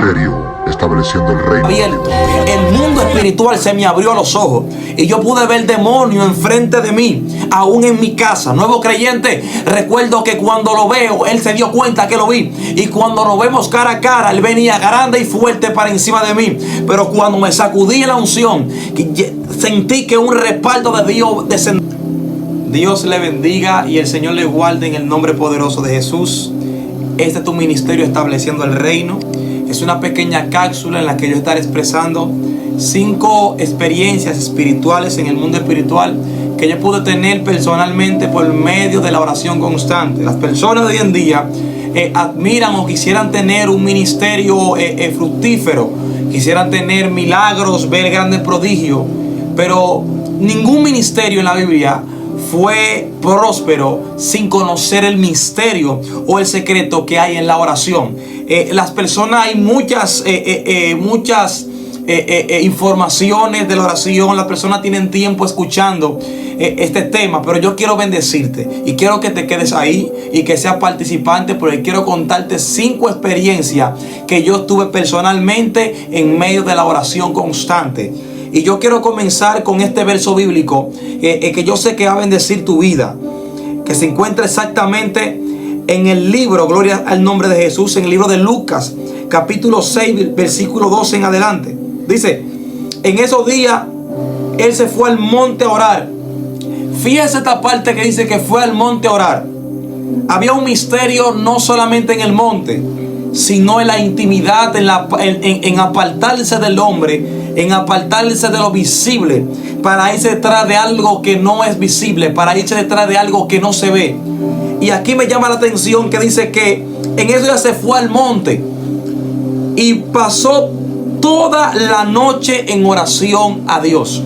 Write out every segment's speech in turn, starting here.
ministerio estableciendo el reino de abierto. Dios. El mundo espiritual se me abrió los ojos y yo pude ver demonios enfrente de mí, aún en mi casa. Nuevo creyente, recuerdo que cuando lo veo, él se dio cuenta que lo vi, y cuando nos vemos cara a cara, él venía grande y fuerte para encima de mí. Pero cuando me sacudí la unción, sentí que un respaldo de Dios descendió. Dios le bendiga y el Señor le guarde en el nombre poderoso de Jesús. Este es tu ministerio estableciendo el reino. Es una pequeña cápsula en la que yo estaré expresando 5 experiencias espirituales en el mundo espiritual que yo pude tener personalmente por medio de la oración constante. Las personas de hoy en día admiran o quisieran tener un ministerio fructífero, quisieran tener milagros, ver grandes prodigios, pero ningún ministerio en la Biblia fue próspero sin conocer el misterio o el secreto que hay en la oración. Las personas, hay muchas informaciones de la oración. Las personas tienen tiempo escuchando este tema, pero yo quiero bendecirte y quiero que te quedes ahí y que seas participante, porque quiero contarte 5 experiencias que yo tuve personalmente en medio de la oración constante. Y yo quiero comenzar con este verso bíblico que yo sé que va a bendecir tu vida, que se encuentra exactamente en el libro, gloria al nombre de Jesús, en el libro de Lucas, capítulo 6, versículo 12 en adelante. Dice: en esos días él se fue al monte a orar. Fíjese esta parte que dice que fue al monte a orar. Había un misterio no solamente en el monte, sino en la intimidad, en apartarse del hombre, en apartarse de lo visible, para irse detrás de algo que no es visible, para irse detrás de algo que no se ve. Y aquí me llama la atención que dice que en eso ya se fue al monte y pasó toda la noche en oración a Dios.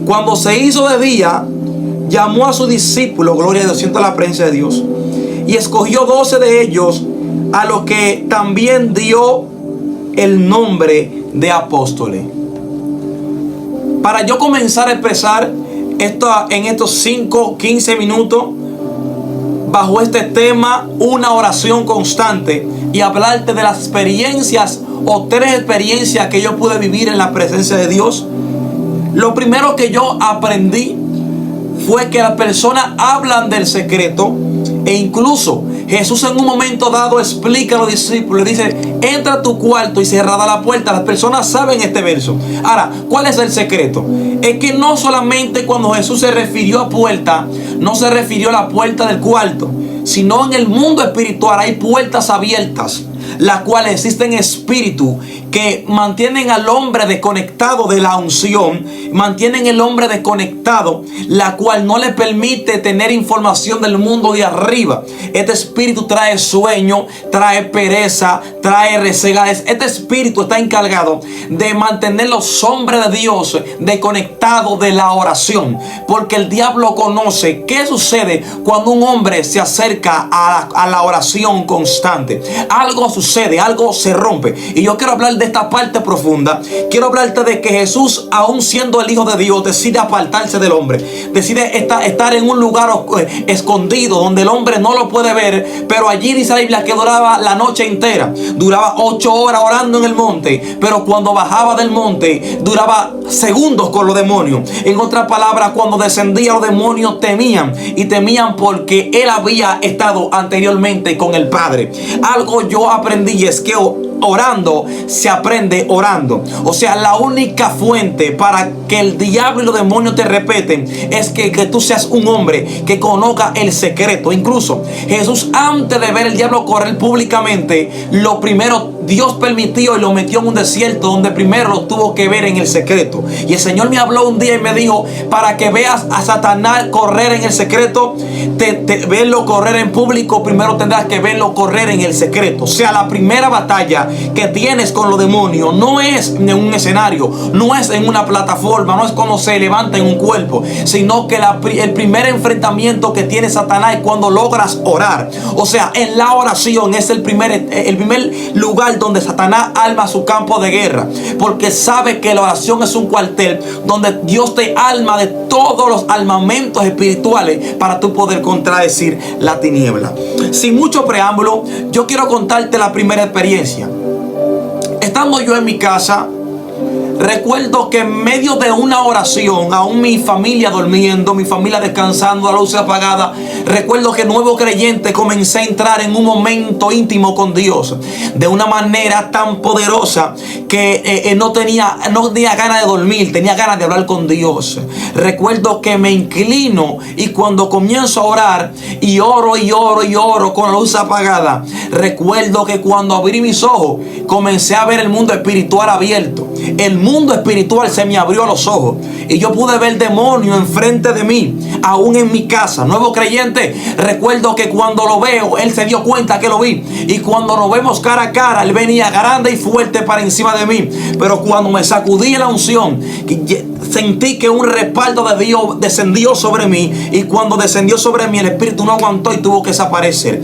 Cuando se hizo de día, llamó a sus discípulos, gloria a Dios, siento la presencia de Dios, y escogió 12 de ellos, a los que también dio el nombre de apóstoles. Para yo comenzar a expresar esto en estos 15 minutos bajo este tema, una oración constante, y hablarte de las experiencias o 3 experiencias que yo pude vivir en la presencia de Dios. Lo primero que yo aprendí fue que las personas hablan del secreto, e incluso Jesús en un momento dado explica a los discípulos, dice: entra a tu cuarto y cerrada la puerta. Las personas saben este verso. Ahora, ¿cuál es el secreto? Es que no solamente cuando Jesús se refirió a puerta, no se refirió a la puerta del cuarto, sino en el mundo espiritual hay puertas abiertas, las cuales existen espíritus que mantienen al hombre desconectado de la unción, mantienen el hombre desconectado, la cual no le permite tener información del mundo de arriba. Este espíritu trae sueño, trae pereza, trae recegadez. Este espíritu está encargado de mantener los hombres de Dios desconectados de la oración, porque el diablo conoce qué sucede cuando un hombre se acerca a la oración constante. Algo sucede, algo se rompe. Y yo quiero hablar de esta parte profunda. Quiero hablarte de que Jesús, aún siendo el Hijo de Dios, decide apartarse del hombre, decide estar en un lugar escondido donde el hombre no lo puede ver. Pero allí dice la Biblia que duraba la noche entera, duraba 8 horas orando en el monte, pero cuando bajaba del monte duraba segundos con los demonios. En otras palabras, cuando descendía, los demonios temían, y temían porque él había estado anteriormente con el Padre. Algo yo aprendí es que orando se aprende orando. O sea, la única fuente para que el diablo y los demonios te respeten es que tú seas un hombre que conozca el secreto. Incluso Jesús, antes de ver el diablo correr públicamente, lo primero Dios permitió y lo metió en un desierto, donde primero lo tuvo que ver en el secreto. Y el Señor me habló un día y me dijo: para que veas a Satanás correr en el secreto, verlo correr en público, primero tendrás que verlo correr en el secreto. O sea, la primera batalla que tienes con los demonios no es en un escenario, no es en una plataforma, no es cuando se levanta en un cuerpo, sino que el primer enfrentamiento que tiene Satanás es cuando logras orar. O sea, en la oración es el primer lugar donde Satanás arma su campo de guerra, porque sabe que la oración es un cuartel donde Dios te arma de todos los armamentos espirituales para tú poder contradecir la tiniebla. Sin mucho preámbulo, yo quiero contarte la primera experiencia. estando yo en mi casa, recuerdo que en medio de una oración, aún mi familia durmiendo, mi familia descansando, la luz apagada, recuerdo que nuevo creyente comencé a entrar en un momento íntimo con Dios de una manera tan poderosa que no tenía ganas de dormir, tenía ganas de hablar con Dios. Recuerdo que me inclino y cuando comienzo a orar y oro y oro y oro con la luz apagada, recuerdo que cuando abrí mis ojos comencé a ver el mundo espiritual abierto. El mundo espiritual se me abrió los ojos y yo pude ver demonios enfrente de mí, aún en mi casa. Nuevo creyente, recuerdo que cuando lo veo, él se dio cuenta que lo vi, y cuando nos vemos cara a cara, él venía grande y fuerte para encima de mí. Pero cuando me sacudí la unción, sentí que un respaldo de Dios descendió sobre mí, y cuando descendió sobre mí, el espíritu no aguantó y tuvo que desaparecer.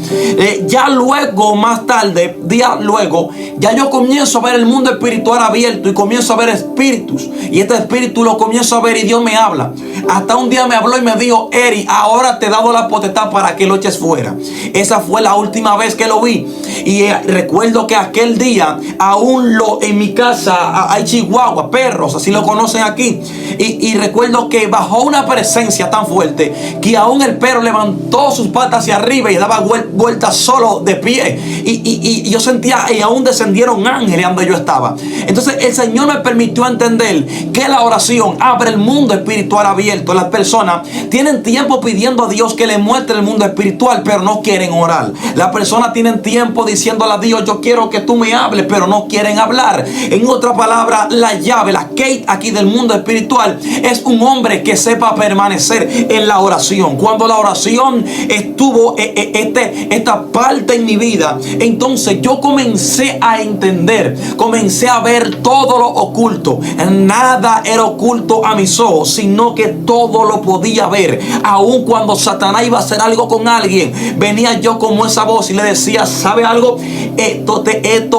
Ya luego, más tarde, días luego, ya yo comienzo a ver el mundo espiritual abierto y comienzo a ver espíritus, y este espíritu lo comienzo a ver y Dios me habla. Hasta un día me habló y me dijo: Eri, ahora te he dado la potestad para que lo eches fuera. Esa fue la última vez que lo vi. Y recuerdo que aquel día aún en mi casa hay chihuahua, perros, así lo conocen aquí. Y recuerdo que bajó una presencia tan fuerte que aún el perro levantó sus patas hacia arriba y daba vueltas solo de pie. Y yo sentía, y aún descendieron ángeles donde yo estaba. Entonces el Señor me permitió entender que la oración abre el mundo espiritual abierto. Las personas tienen tiempo pidiendo a Dios que le muestre el mundo espiritual, pero no quieren orar. Las personas tienen tiempo diciéndole a Dios: yo quiero que tú me hables, pero no quieren hablar. En otra palabra, la llave, la Kate aquí del mundo espiritual es un hombre que sepa permanecer en la oración. Cuando la oración estuvo esta parte en mi vida, entonces yo comencé a entender, comencé a ver todo lo oculto. Nada era oculto a mis ojos, sino que todo lo podía ver. Aun cuando Satanás iba a hacer algo con alguien, venía yo como esa voz y le decía: ¿sabe algo? Esto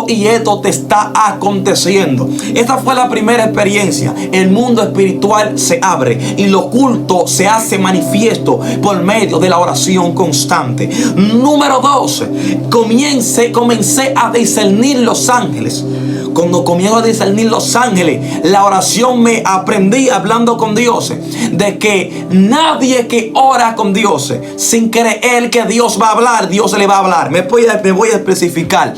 y esto te está aconteciendo. Esta fue la primera experiencia. El mundo espiritual se abre y lo oculto se hace manifiesto por medio de la oración constante. Número 2, comencé a discernir los ángeles. Cuando comienzo a discernir los ángeles, la oración me aprendí hablando con Dios de que nadie que ora con Dios sin creer que Dios va a hablar, Dios le va a hablar. Me voy a especificar.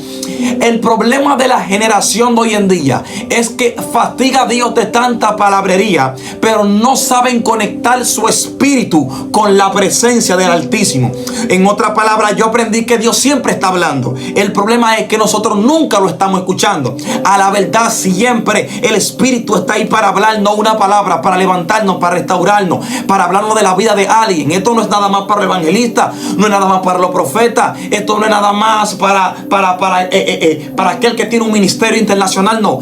El problema de la generación de hoy en día es que fatiga a Dios de tanta palabrería, pero no saben conectar su espíritu con la presencia del Altísimo. En otras palabras, yo aprendí que Dios siempre está hablando. El problema es que nosotros nunca lo estamos escuchando. A la verdad, siempre el Espíritu está ahí para hablarnos una palabra, para levantarnos, para restaurarnos, para hablarnos de la vida de alguien. Esto no es nada más para los evangelistas, no es nada más para los profetas, esto no es nada más para aquel que tiene un ministerio internacional. No,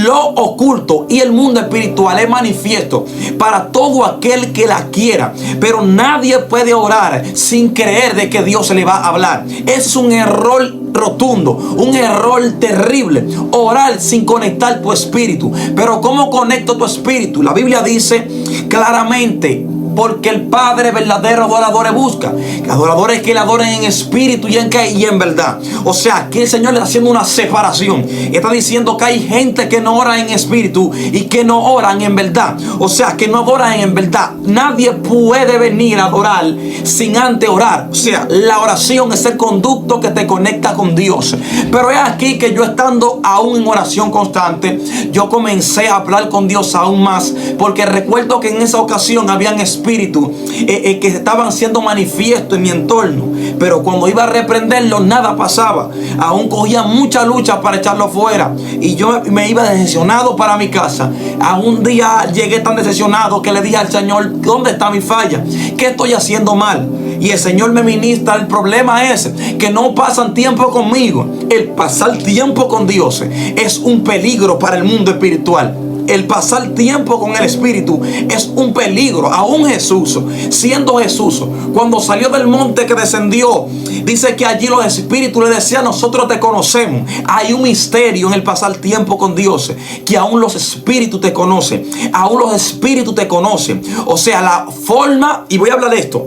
lo oculto y el mundo espiritual es manifiesto para todo aquel que la quiera, pero nadie puede orar sin creer de que Dios se le va a hablar. Es un error rotundo, un error terrible, orar sin conectar tu espíritu. Pero ¿cómo conecto tu espíritu? La Biblia dice claramente: porque el Padre verdadero adoradores busca adoradores que le adoren en espíritu y en verdad. O sea, aquí el Señor le está haciendo una separación. Está diciendo que hay gente que no ora en espíritu y que no oran en verdad. O sea, que no adoran en verdad. Nadie puede venir a adorar sin antes orar. O sea, la oración es el conducto que te conecta con Dios. Pero es aquí que yo, estando aún en oración constante, yo comencé a hablar con Dios aún más, porque recuerdo que en esa ocasión habían espíritus que estaban siendo manifiestos en mi entorno, pero cuando iba a reprenderlos nada pasaba. Aún cogía mucha lucha para echarlo fuera, y yo me iba decepcionado para mi casa. A un día llegué tan decepcionado que le dije al Señor: ¿dónde está mi falla? ¿Qué estoy haciendo mal? Y el Señor me ministra. El problema es que no pasan tiempo conmigo. El pasar tiempo con Dios es un peligro para el mundo espiritual. El pasar tiempo con el Espíritu es un peligro. Aún Jesús, siendo Jesús, cuando salió del monte que descendió, dice que allí los espíritus le decían: nosotros te conocemos. Hay un misterio en el pasar tiempo con Dios, que aún los espíritus te conocen. Aún los espíritus te conocen. O sea, la forma, y voy a hablar de esto.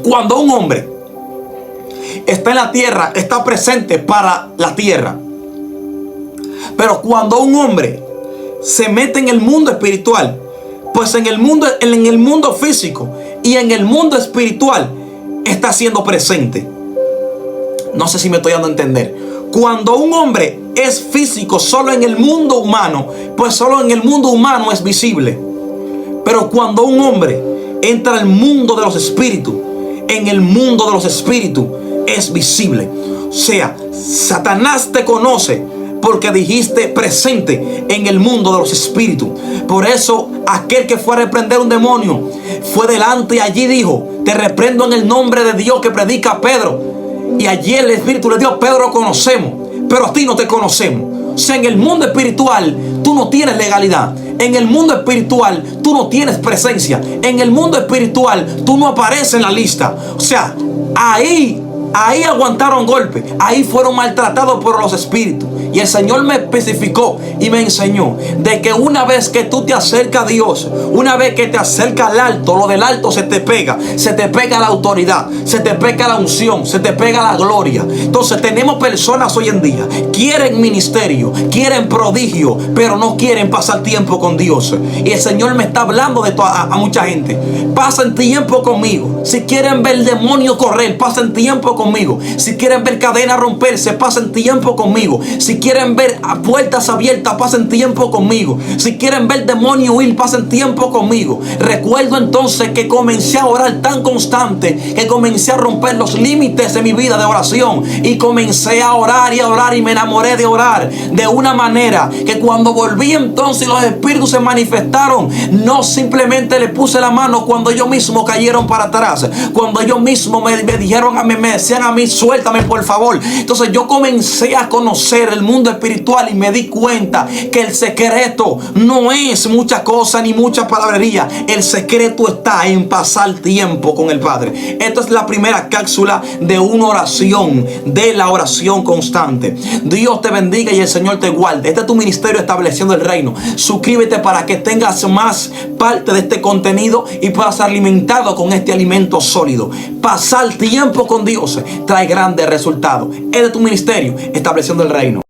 Cuando un hombre está en la tierra, está presente para la tierra. Pero cuando un hombre se mete en el mundo espiritual, pues en el mundo físico y en el mundo espiritual está siendo presente. No sé si me estoy dando a entender. Cuando un hombre es físico solo en el mundo humano, pues solo en el mundo humano es visible. Pero cuando un hombre entra al mundo de los espíritus, en el mundo de los espíritus es visible. O sea, Satanás te conoce porque dijiste presente en el mundo de los espíritus. Por eso aquel que fue a reprender un demonio fue delante y allí dijo: te reprendo en el nombre de Dios, que predica Pedro. Y allí el Espíritu le dijo: Pedro, conocemos, pero a ti no te conocemos. O sea, en el mundo espiritual tú no tienes legalidad. En el mundo espiritual tú no tienes presencia. En el mundo espiritual tú no apareces en la lista. O sea, ahí aguantaron golpes. Ahí fueron maltratados por los espíritus. Y el Señor me especificó y me enseñó de que una vez que tú te acercas a Dios, una vez que te acercas al alto, lo del alto se te pega. Se te pega la autoridad, se te pega la unción, se te pega la gloria. Entonces tenemos personas hoy en día, quieren ministerio, quieren prodigio, pero no quieren pasar tiempo con Dios. Y el Señor me está hablando de esto a mucha gente. Pasen tiempo conmigo. Si quieren ver el demonio correr, pasen tiempo conmigo. Si quieren ver cadenas romperse, pasen tiempo conmigo. Si quieren ver puertas abiertas, pasen tiempo conmigo. Si quieren ver demonios huir, pasen tiempo conmigo. Recuerdo entonces que comencé a orar tan constante que comencé a romper los límites de mi vida de oración. Y comencé a orar y me enamoré de orar de una manera que cuando volví entonces los espíritus se manifestaron. No simplemente le puse la mano cuando ellos mismos cayeron para atrás. Cuando ellos mismos me dijeron me decían a mí: suéltame por favor. Entonces yo comencé a conocer el mundo espiritual y me di cuenta que el secreto no es mucha cosa ni mucha palabrería. El secreto está en pasar tiempo con el Padre. Esta es la primera cápsula de una oración, de la oración constante. Dios te bendiga y el Señor te guarde. Este es tu ministerio Estableciendo el Reino. Suscríbete para que tengas más parte de este contenido y puedas ser alimentado con este alimento sólido. Pasar tiempo con Dios trae grandes resultados. Este es tu ministerio Estableciendo el Reino.